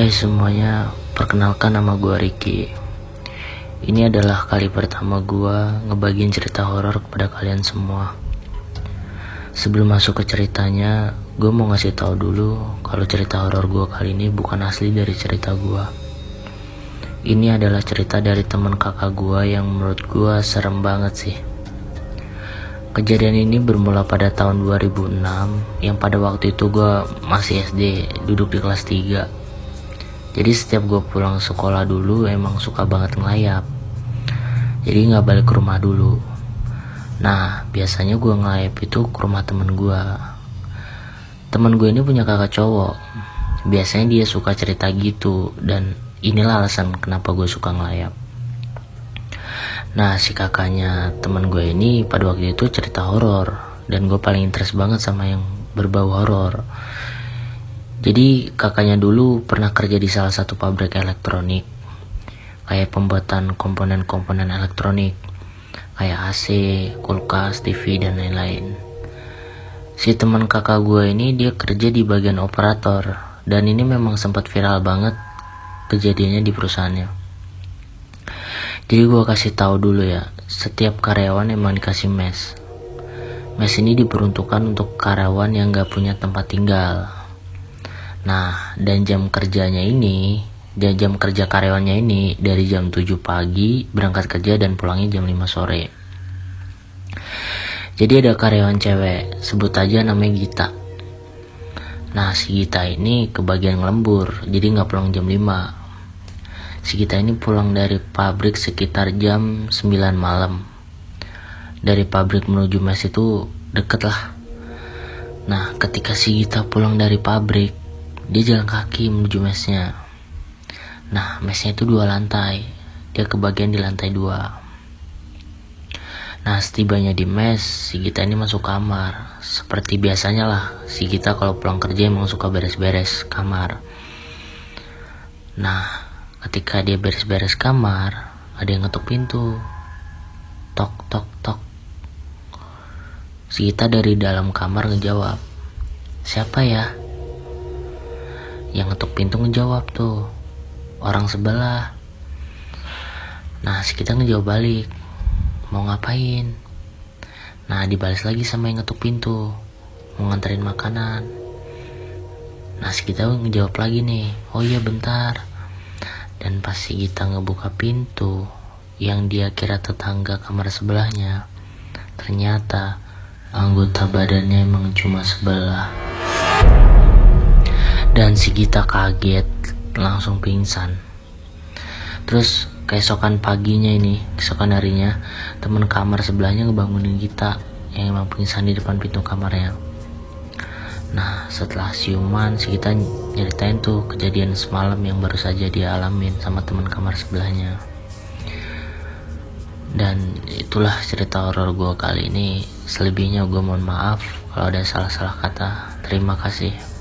Hai semuanya, perkenalkan nama gue Ricky. Ini adalah kali pertama gue ngebagiin cerita horor kepada kalian semua. Sebelum masuk ke ceritanya, gue mau ngasih tahu dulu kalau cerita horor gue kali ini bukan asli dari cerita gue. Ini adalah cerita dari teman kakak gue yang menurut gue serem banget sih. Kejadian ini bermula pada tahun 2006, yang pada waktu itu gue masih SD, duduk di kelas 3. Jadi setiap gue pulang sekolah dulu emang suka banget ngelayap. Jadi gak balik ke rumah dulu. Nah biasanya gue ngelayap itu ke rumah temen gue. Temen gue ini punya kakak cowok. Biasanya dia suka cerita gitu, dan inilah alasan kenapa gue suka ngelayap. Nah si kakaknya temen gue ini pada waktu itu cerita horor, dan gue paling interest banget sama yang berbau horor. Jadi kakaknya dulu pernah kerja di salah satu pabrik elektronik, kayak pembuatan komponen-komponen elektronik, kayak AC, kulkas, TV, dan lain-lain. Si teman kakak gue ini dia kerja di bagian operator, dan ini memang sempat viral banget kejadiannya di perusahaannya. Jadi gue kasih tahu dulu ya, setiap karyawan emang dikasih mes. Mes ini diperuntukkan untuk karyawan yang gak punya tempat tinggal. Nah, dan jam kerja karyawannya ini dari jam 7 pagi berangkat kerja dan pulangnya jam 5 sore. Jadi ada karyawan cewek, sebut aja namanya Gita. Nah, si Gita ini kebagian ngelembur, jadi gak pulang jam 5. Si Gita ini pulang dari pabrik sekitar jam 9 malam. Dari pabrik menuju mes itu deket lah. Nah, ketika si Gita pulang dari pabrik, dia jalan kaki menuju mesnya. Nah, mesnya itu 2 lantai. Dia kebagian di lantai 2. Nah, setibanya di mes, si Gita ini masuk kamar. Seperti biasanya lah, si Gita kalau pulang kerja emang suka beres-beres kamar. Nah, ketika dia beres-beres kamar, ada yang ngetuk pintu. Tok, tok, tok. Si Gita dari dalam kamar ngejawab, "Siapa ya?" Yang ngetuk pintu ngejawab tuh, "Orang sebelah." Nah si Gita ngejawab balik, "Mau ngapain?" Nah dibalas lagi sama yang ngetuk pintu, "Mau nganterin makanan." Nah si Gita ngejawab lagi nih, "Oh iya bentar." Dan pas si Gita ngebuka pintu, yang dia kira tetangga kamar sebelahnya, ternyata anggota badannya emang cuma sebelah. Dan si Gita kaget, langsung pingsan. Terus keesokan harinya, temen kamar sebelahnya ngebangunin Gita yang emang pingsan di depan pintu kamarnya. Nah setelah siuman, si Gita nyeritain tuh kejadian semalam yang baru saja dia alamin sama teman kamar sebelahnya. Dan itulah cerita horor gue kali ini. Selebihnya gue mohon maaf kalau ada salah-salah kata. Terima kasih.